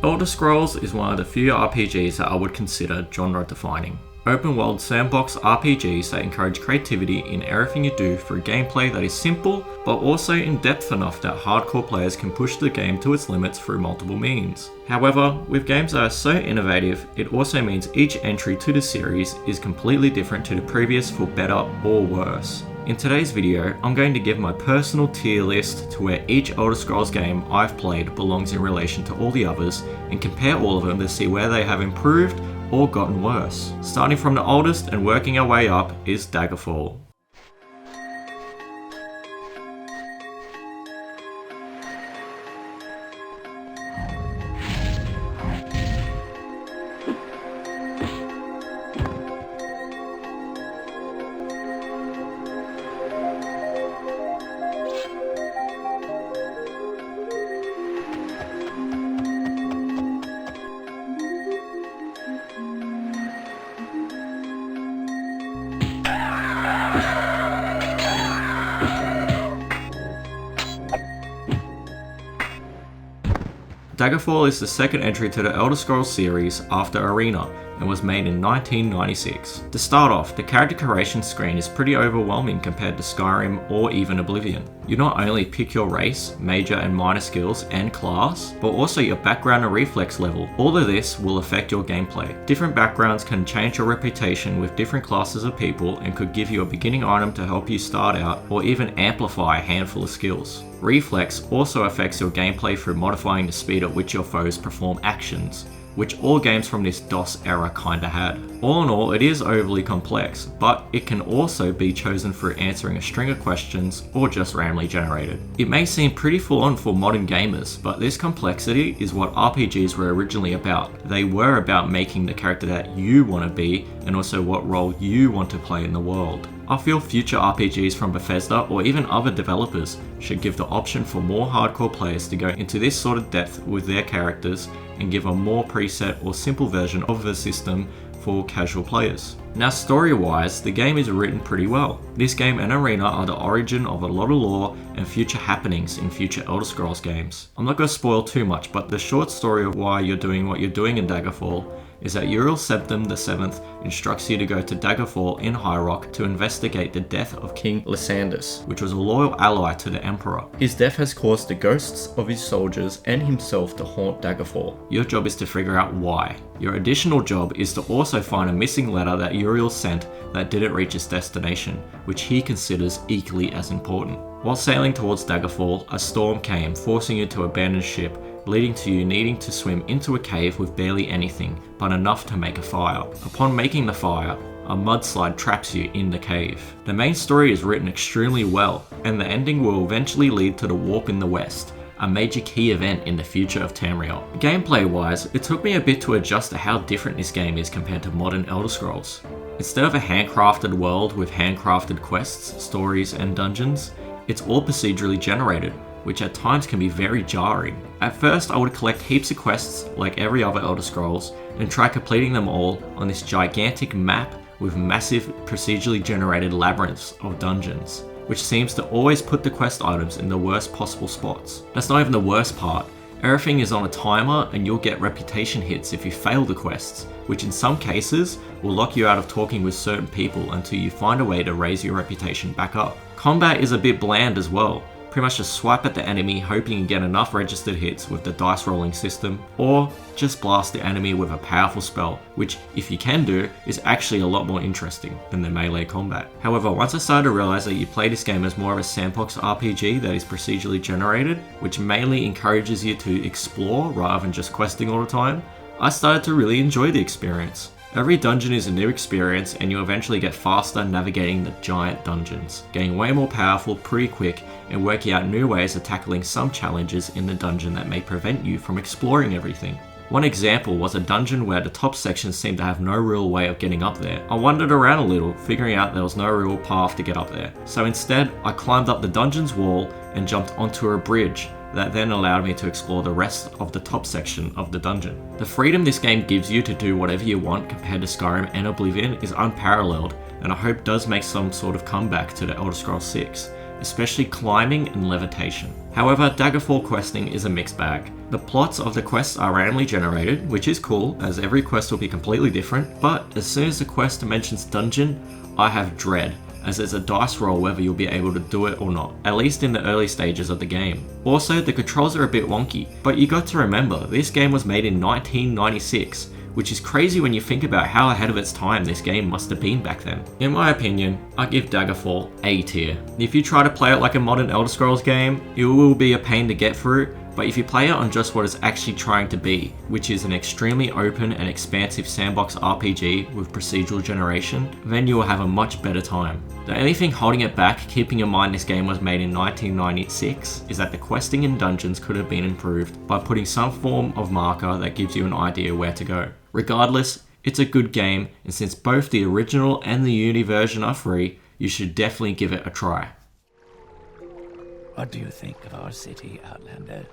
Elder Scrolls is one of the few RPGs that I would consider genre defining. Open world sandbox RPGs that encourage creativity in everything you do through gameplay that is simple, but also in depth enough that hardcore players can push the game to its limits through multiple means. However, with games that are so innovative, it also means each entry to the series is completely different to the previous for better or worse. In today's video, I'm going to give my personal tier list to where each Elder Scrolls game I've played belongs in relation to all the others, and compare all of them to see where they have improved or gotten worse. Starting from the oldest and working our way up is Daggerfall. Daggerfall is the second entry to the Elder Scrolls series after Arena and was made in 1996. To start off, the character creation screen is pretty overwhelming compared to Skyrim or even Oblivion. You not only pick your race, major and minor skills and class, but also your background and reflex level. All of this will affect your gameplay. Different backgrounds can change your reputation with different classes of people and could give you a beginning item to help you start out or even amplify a handful of skills. Reflex also affects your gameplay through modifying the speed at which your foes perform actions, which all games from this DOS era kinda had. All in all, it is overly complex, but it can also be chosen through answering a string of questions or just randomly generated. It may seem pretty full on for modern gamers, but this complexity is what RPGs were originally about. They were about making the character that you want to be and also what role you want to play in the world. I feel future RPGs from Bethesda or even other developers should give the option for more hardcore players to go into this sort of depth with their characters and give a more preset or simple version of the system for casual players. Now, story-wise, the game is written pretty well. This game and Arena are the origin of a lot of lore and future happenings in future Elder Scrolls games. I'm not going to spoil too much, but the short story of why you're doing what you're doing in Daggerfall is that Uriel Septim VII instructs you to go to Daggerfall in High Rock to investigate the death of King Lysandus, which was a loyal ally to the Emperor. His death has caused the ghosts of his soldiers and himself to haunt Daggerfall. Your job is to figure out why. Your additional job is to also find a missing letter that Uriel sent that didn't reach its destination, which he considers equally as important. While sailing towards Daggerfall, a storm came, forcing you to abandon ship, leading to you needing to swim into a cave with barely anything, but enough to make a fire. Upon making the fire, a mudslide traps you in the cave. The main story is written extremely well, and the ending will eventually lead to the Warp in the West, a major key event in the future of Tamriel. Gameplay wise, it took me a bit to adjust to how different this game is compared to modern Elder Scrolls. Instead of a handcrafted world with handcrafted quests, stories and dungeons, it's all procedurally generated, which at times can be very jarring. At first, I would collect heaps of quests like every other Elder Scrolls and try completing them all on this gigantic map with massive procedurally generated labyrinths of dungeons, which seems to always put the quest items in the worst possible spots. That's not even the worst part. Everything is on a timer and you'll get reputation hits if you fail the quests, which in some cases will lock you out of talking with certain people until you find a way to raise your reputation back up. Combat is a bit bland as well. Pretty much just swipe at the enemy hoping you get enough registered hits with the dice rolling system, or just blast the enemy with a powerful spell, which if you can do, is actually a lot more interesting than the melee combat. However, once I started to realize that you play this game as more of a sandbox RPG that is procedurally generated, which mainly encourages you to explore rather than just questing all the time, I started to really enjoy the experience. Every dungeon is a new experience and you eventually get faster navigating the giant dungeons, getting way more powerful pretty quick and working out new ways of tackling some challenges in the dungeon that may prevent you from exploring everything. One example was a dungeon where the top sections seemed to have no real way of getting up there. I wandered around a little, figuring out there was no real path to get up there. So instead, I climbed up the dungeon's wall and jumped onto a bridge that then allowed me to explore the rest of the top section of the dungeon. The freedom this game gives you to do whatever you want compared to Skyrim and Oblivion is unparalleled, and I hope does make some sort of comeback to the Elder Scrolls 6, especially climbing and levitation. However, Daggerfall questing is a mixed bag. The plots of the quests are randomly generated, which is cool, as every quest will be completely different, but as soon as the quest mentions dungeon, I have dread, as it's a dice roll whether you'll be able to do it or not, at least in the early stages of the game. Also, the controls are a bit wonky, but you got to remember, this game was made in 1996, which is crazy when you think about how ahead of its time this game must have been back then. In my opinion, I give Daggerfall A tier. If you try to play it like a modern Elder Scrolls game, it will be a pain to get through, but if you play it on just what it's actually trying to be, which is an extremely open and expansive sandbox RPG with procedural generation, then you will have a much better time. The only thing holding it back, keeping in mind this game was made in 1996, is that the questing in dungeons could have been improved by putting some form of marker that gives you an idea where to go. Regardless, it's a good game, and since both the original and the Uni version are free, you should definitely give it a try. What do you think of our city, Outlander?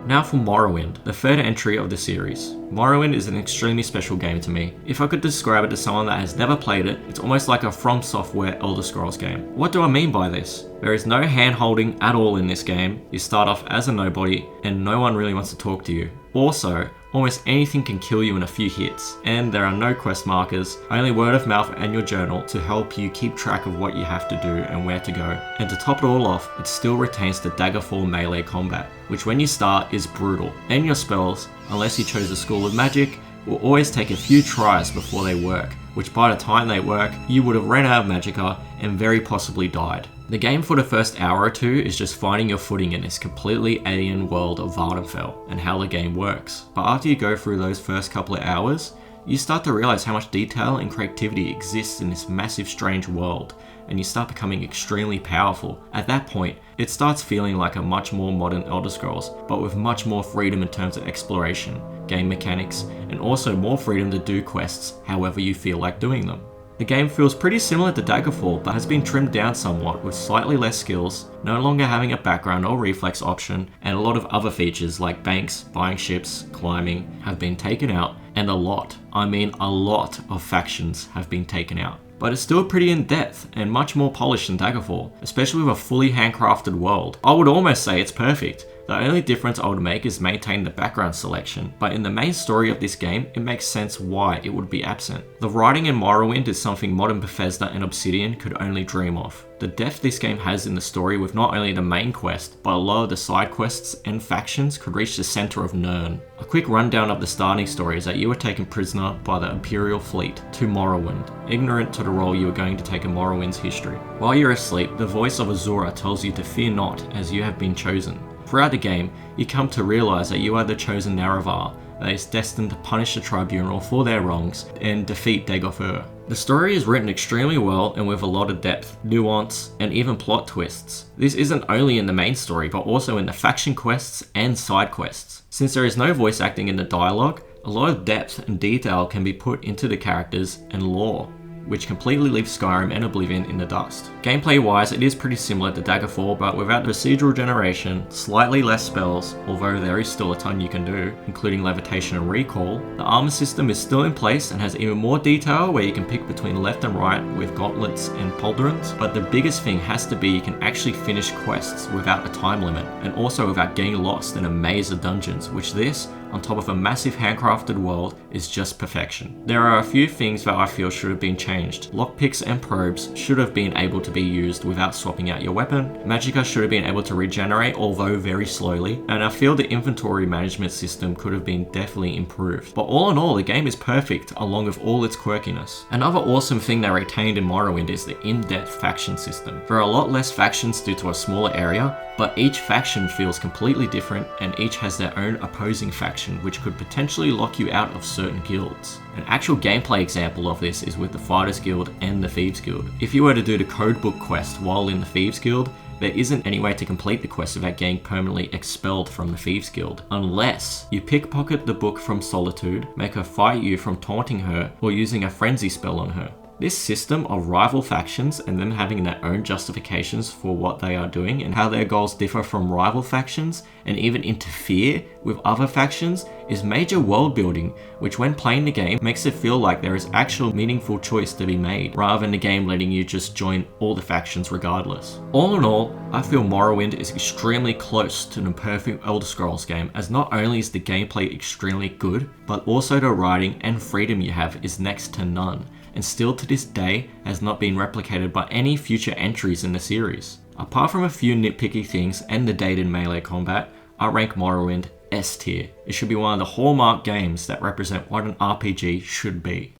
Now for Morrowind, the third entry of the series. Morrowind is an extremely special game to me. If I could describe it to someone that has never played it, it's almost like a From Software Elder Scrolls game. What do I mean by this? There is no hand holding at all in this game. You start off as a nobody and no one really wants to talk to you. Also, almost anything can kill you in a few hits, and there are no quest markers, only word of mouth and your journal to help you keep track of what you have to do and where to go. And to top it all off, it still retains the Daggerfall melee combat, which when you start is brutal, and your spells, unless you chose a school of magic, will always take a few tries before they work, which by the time they work, you would have ran out of magicka and very possibly died. The game for the first hour or two is just finding your footing in this completely alien world of Vvardenfell and how the game works. But after you go through those first couple of hours, you start to realize how much detail and creativity exists in this massive strange world, and you start becoming extremely powerful. At that point, it starts feeling like a much more modern Elder Scrolls, but with much more freedom in terms of exploration, game mechanics, and also more freedom to do quests however you feel like doing them. The game feels pretty similar to Daggerfall, but has been trimmed down somewhat with slightly less skills, no longer having a background or reflex option, and a lot of other features like banks, buying ships, climbing have been taken out, and a lot of factions have been taken out. But it's still pretty in depth and much more polished than Daggerfall, especially with a fully handcrafted world. I would almost say it's perfect. The only difference I would make is maintain the background selection, but in the main story of this game, it makes sense why it would be absent. The writing in Morrowind is something modern Bethesda and Obsidian could only dream of. The depth this game has in the story with not only the main quest, but a lot of the side quests and factions could reach the center of Nirn. A quick rundown of the starting story is that you were taken prisoner by the Imperial fleet to Morrowind, ignorant to the role you were going to take in Morrowind's history. While you're asleep, the voice of Azura tells you to fear not, as you have been chosen. Throughout the game, you come to realize that you are the chosen Naravar that is destined to punish the tribunal for their wrongs and defeat Daggerfall. The story is written extremely well and with a lot of depth, nuance, and even plot twists. This isn't only in the main story, but also in the faction quests and side quests. Since there is no voice acting in the dialogue, a lot of depth and detail can be put into the characters and lore, which completely leaves Skyrim and Oblivion in the dust. Gameplay wise, it is pretty similar to Daggerfall, but without the procedural generation, slightly less spells, although there is still a ton you can do, including levitation and recall. The armor system is still in place and has even more detail where you can pick between left and right with gauntlets and pauldrons, but the biggest thing has to be you can actually finish quests without a time limit, and also without getting lost in a maze of dungeons, which this, on top of a massive handcrafted world, is just perfection. There are a few things that I feel should have been changed. Lockpicks and probes should have been able to be used without swapping out your weapon. Magicka should have been able to regenerate, although very slowly, and I feel the inventory management system could have been definitely improved. But all in all, the game is perfect along with all its quirkiness. Another awesome thing they retained in Morrowind is the in-depth faction system. There are a lot less factions due to a smaller area, but each faction feels completely different and each has their own opposing faction, which could potentially lock you out of certain guilds. An actual gameplay example of this is with the Fighters Guild and the Thieves Guild. If you were to do the Codebook quest while in the Thieves Guild, there isn't any way to complete the quest without getting permanently expelled from the Thieves Guild, unless you pickpocket the book from Solitude, make her fight you from taunting her, or using a frenzy spell on her. This system of rival factions and them having their own justifications for what they are doing and how their goals differ from rival factions and even interfere with other factions is major world building, which when playing the game makes it feel like there is actual meaningful choice to be made, rather than the game letting you just join all the factions regardless. All in all, I feel Morrowind is extremely close to the perfect Elder Scrolls game, as not only is the gameplay extremely good, but also the writing and freedom you have is next to none, and still to this day has not been replicated by any future entries in the series. Apart from a few nitpicky things and the dated melee combat, I rank Morrowind S tier. It should be one of the hallmark games that represent what an RPG should be.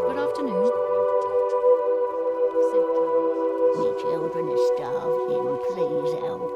Good afternoon. Me children are starving, please help.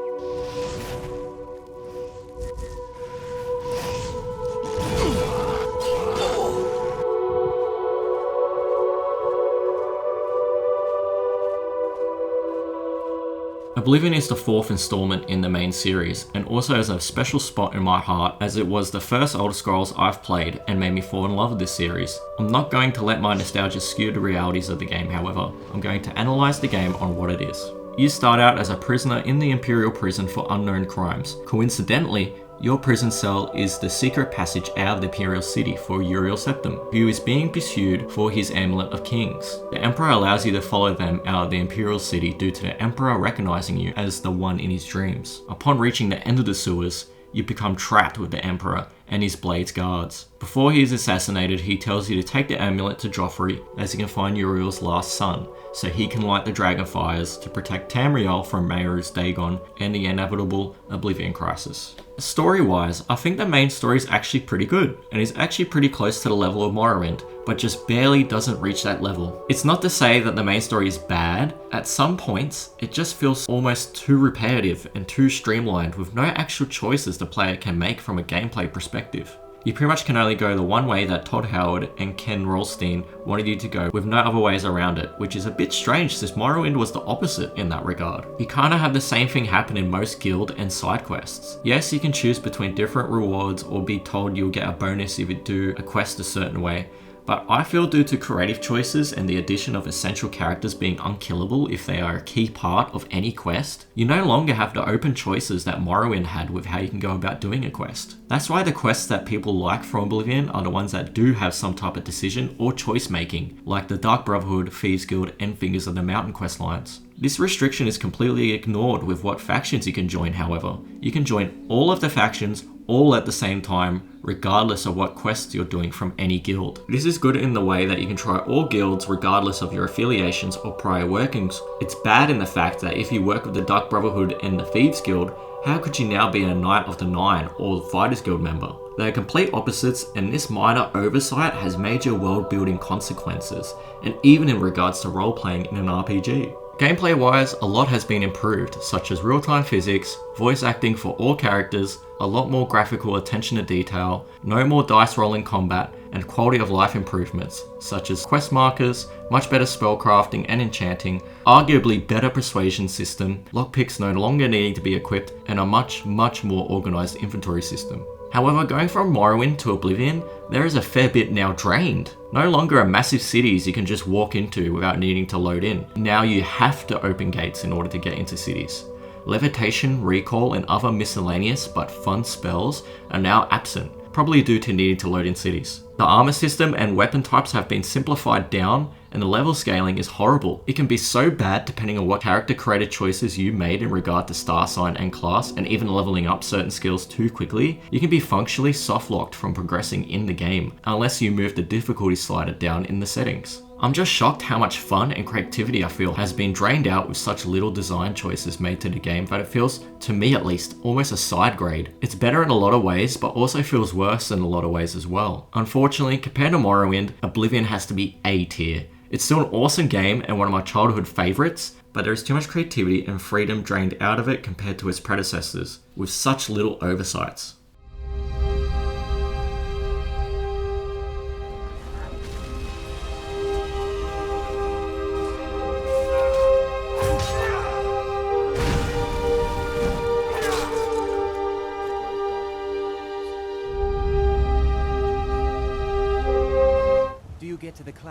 Oblivion is the fourth installment in the main series, and also has a special spot in my heart as it was the first Elder Scrolls I've played and made me fall in love with this series. I'm not going to let my nostalgia skew the realities of the game, however. I'm going to analyse the game on what it is. You start out as a prisoner in the Imperial prison for unknown crimes. Coincidentally, your prison cell is the secret passage out of the Imperial City for Uriel Septim, who is being pursued for his Amulet of Kings. The Emperor allows you to follow them out of the Imperial City due to the Emperor recognizing you as the one in his dreams. Upon reaching the end of the sewers, you become trapped with the Emperor and his Blade's guards. Before he is assassinated, he tells you to take the amulet to Joffrey as he can find Uriel's last son, so he can light the dragon fires to protect Tamriel from Mehru's Dagon and the inevitable Oblivion crisis. Story-wise, I think the main story is actually pretty good, and is actually pretty close to the level of Morrowind, but just barely doesn't reach that level. It's not to say that the main story is bad. At some points, it just feels almost too repetitive and too streamlined with no actual choices the player can make from a gameplay perspective. You pretty much can only go the one way that Todd Howard and Ken Rolstein wanted you to go, with no other ways around it, which is a bit strange since Morrowind was the opposite in that regard. You kinda have the same thing happen in most guild and side quests. Yes, you can choose between different rewards or be told you'll get a bonus if you do a quest a certain way, but I feel due to creative choices and the addition of essential characters being unkillable if they are a key part of any quest, you no longer have the open choices that Morrowind had with how you can go about doing a quest. That's why the quests that people like from Oblivion are the ones that do have some type of decision or choice making, like the Dark Brotherhood, Thieves Guild, and Fingers of the Mountain quest lines. This restriction is completely ignored with what factions you can join, however. You can join all of the factions all at the same time, regardless of what quests you're doing from any guild. This is good in the way that you can try all guilds regardless of your affiliations or prior workings. It's bad in the fact that if you work with the Dark Brotherhood and the Thieves Guild, how could you now be a Knight of the Nine or Fighters Guild member? They are complete opposites, and this minor oversight has major world building consequences, and even in regards to role playing in an RPG. Gameplay wise, a lot has been improved, such as real-time physics, voice acting for all characters, a lot more graphical attention to detail, no more dice rolling combat, and quality of life improvements, such as quest markers, much better spellcrafting and enchanting, arguably better persuasion system, lockpicks no longer needing to be equipped, and a much more organized inventory system. However, going from Morrowind to Oblivion, there is a fair bit now drained. No longer are massive cities you can just walk into without needing to load in. Now you have to open gates in order to get into cities. Levitation, recall, and other miscellaneous but fun spells are now absent, probably due to needing to load in cities. The armor system and weapon types have been simplified down, and the level scaling is horrible. It can be so bad depending on what character created choices you made in regard to star sign and class, and even leveling up certain skills too quickly, you can be functionally soft-locked from progressing in the game, unless you move the difficulty slider down in the settings. I'm just shocked how much fun and creativity I feel has been drained out with such little design choices made to the game that it feels, to me at least, almost a side grade. It's better in a lot of ways, but also feels worse in a lot of ways as well. Unfortunately, compared to Morrowind, Oblivion has to be A tier. It's still an awesome game and one of my childhood favourites, but there is too much creativity and freedom drained out of it compared to its predecessors, with such little oversights.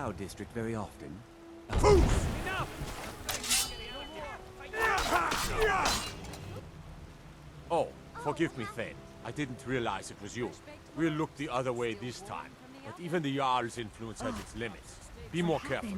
our district very often. Oh, forgive me, Thane. I didn't realize it was you. We'll look the other way this time. But even the Jarl's influence has its limits. Be more careful.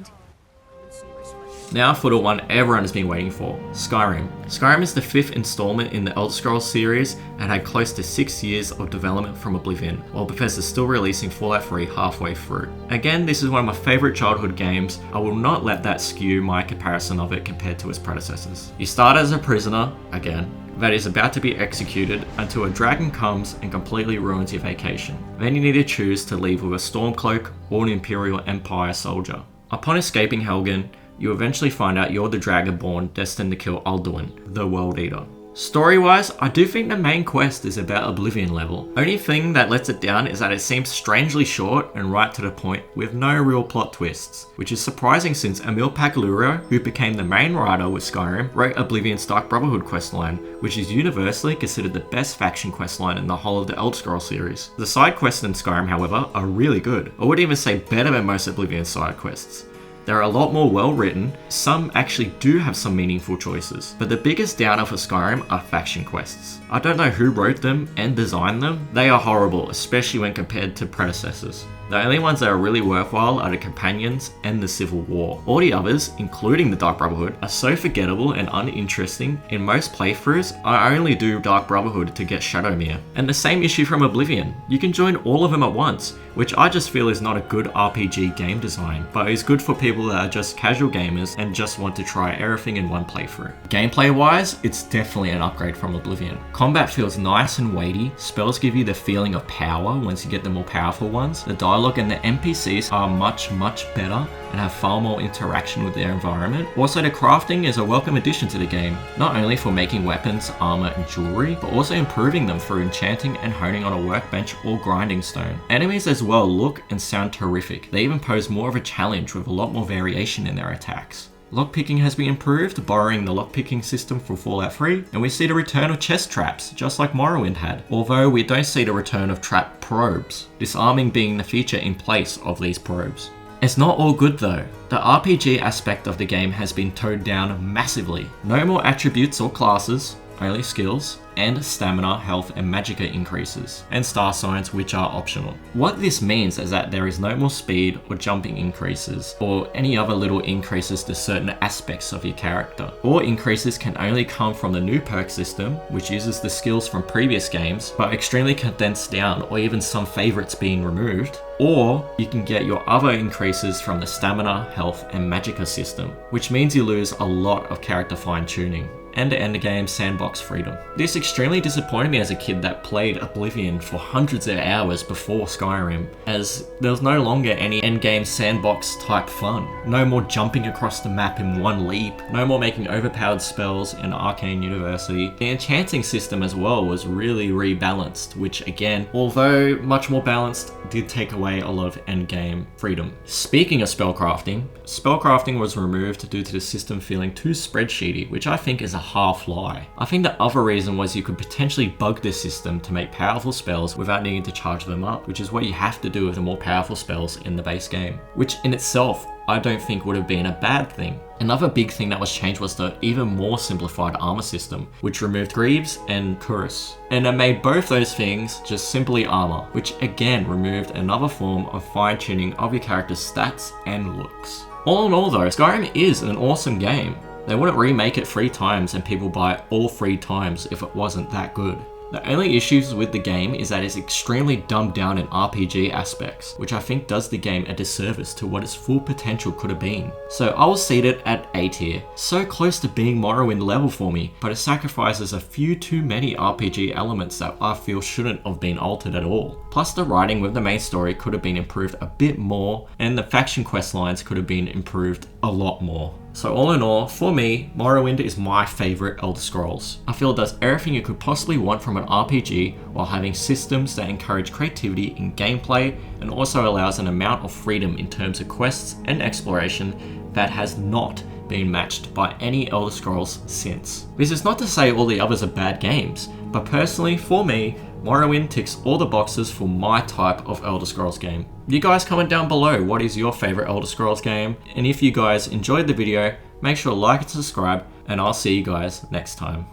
Now for the one everyone has been waiting for, Skyrim. Skyrim is the 5th installment in the Elder Scrolls series and had close to 6 years of development from Oblivion, while Bethesda's still releasing Fallout 3 halfway through. Again, this is one of my favourite childhood games. I will not let that skew my comparison of it compared to its predecessors. You start as a prisoner, again, that is about to be executed until a dragon comes and completely ruins your vacation. Then you need to choose to leave with a Stormcloak or an Imperial Empire soldier. Upon escaping Helgen, you eventually find out you're the Dragonborn destined to kill Alduin, the World Eater. Story-wise, I do think the main quest is about Oblivion level. Only thing that lets it down is that it seems strangely short and right to the point with no real plot twists, which is surprising since Emil Paclurio, who became the main writer with Skyrim, wrote Oblivion's Dark Brotherhood questline, which is universally considered the best faction questline in the whole of the Elder Scrolls series. The side quests in Skyrim, however, are really good. I would even say better than most Oblivion side quests. They're a lot more well written, some actually do have some meaningful choices, but the biggest downer for Skyrim are faction quests. I don't know who wrote them and designed them, they are horrible, especially when compared to predecessors. The only ones that are really worthwhile are the Companions and the Civil War. All the others, including the Dark Brotherhood, are so forgettable and uninteresting. In most playthroughs, I only do Dark Brotherhood to get Shadowmere. And the same issue from Oblivion. You can join all of them at once, which I just feel is not a good RPG game design, but is good for people that are just casual gamers and just want to try everything in one playthrough. Gameplay wise, it's definitely an upgrade from Oblivion. Combat feels nice and weighty, spells give you the feeling of power once you get the more powerful ones. The dialogue and the NPCs are much better and have far more interaction with their environment. Also, the crafting is a welcome addition to the game, not only for making weapons, armor and jewelry, but also improving them through enchanting and honing on a workbench or grinding stone. Enemies as well look and sound terrific. They even pose more of a challenge with a lot more variation in their attacks. Lockpicking has been improved, borrowing the lockpicking system from Fallout 3, and we see the return of chest traps, just like Morrowind had, although we don't see the return of trap probes, disarming being the feature in place of these probes. It's not all good though. The RPG aspect of the game has been toned down massively. No more attributes or classes, only skills, and stamina, health, and magicka increases, and star signs which are optional. What this means is that there is no more speed or jumping increases, or any other little increases to certain aspects of your character. All increases can only come from the new perk system, which uses the skills from previous games, but extremely condensed down, or even some favorites being removed. Or you can get your other increases from the stamina, health, and magicka system, which means you lose a lot of character fine-tuning and the endgame sandbox freedom. This extremely disappointed me as a kid that played Oblivion for hundreds of hours before Skyrim, as there was no longer any endgame sandbox type fun. No more jumping across the map in one leap, no more making overpowered spells in Arcane University. The enchanting system as well was really rebalanced, which again, although much more balanced, did take away a lot of endgame freedom. Speaking of spellcrafting was removed due to the system feeling too spreadsheety, which I think is a half lie. I think the other reason was you could potentially bug this system to make powerful spells without needing to charge them up, which is what you have to do with the more powerful spells in the base game, which in itself I don't think would have been a bad thing. Another big thing that was changed was the even more simplified armor system, which removed greaves and cuirass, and it made both those things just simply armor, which again removed another form of fine-tuning of your character's stats and looks. All in all though, Skyrim is an awesome game. They wouldn't remake it 3 times and people buy it all 3 times if it wasn't that good. The only issues with the game is that it's extremely dumbed down in RPG aspects, which I think does the game a disservice to what its full potential could have been. So I will seat it at A tier, so close to being Morrowind level for me, but it sacrifices a few too many RPG elements that I feel shouldn't have been altered at all. Plus the writing with the main story could have been improved a bit more, and the faction quest lines could have been improved a lot more. So all in all, for me, Morrowind is my favourite Elder Scrolls. I feel it does everything you could possibly want from an RPG while having systems that encourage creativity in gameplay and also allows an amount of freedom in terms of quests and exploration that has not been matched by any Elder Scrolls since. This is not to say all the others are bad games, but personally for me, Morrowind ticks all the boxes for my type of Elder Scrolls game. You guys comment down below what is your favourite Elder Scrolls game, and if you guys enjoyed the video, make sure to like and subscribe, and I'll see you guys next time.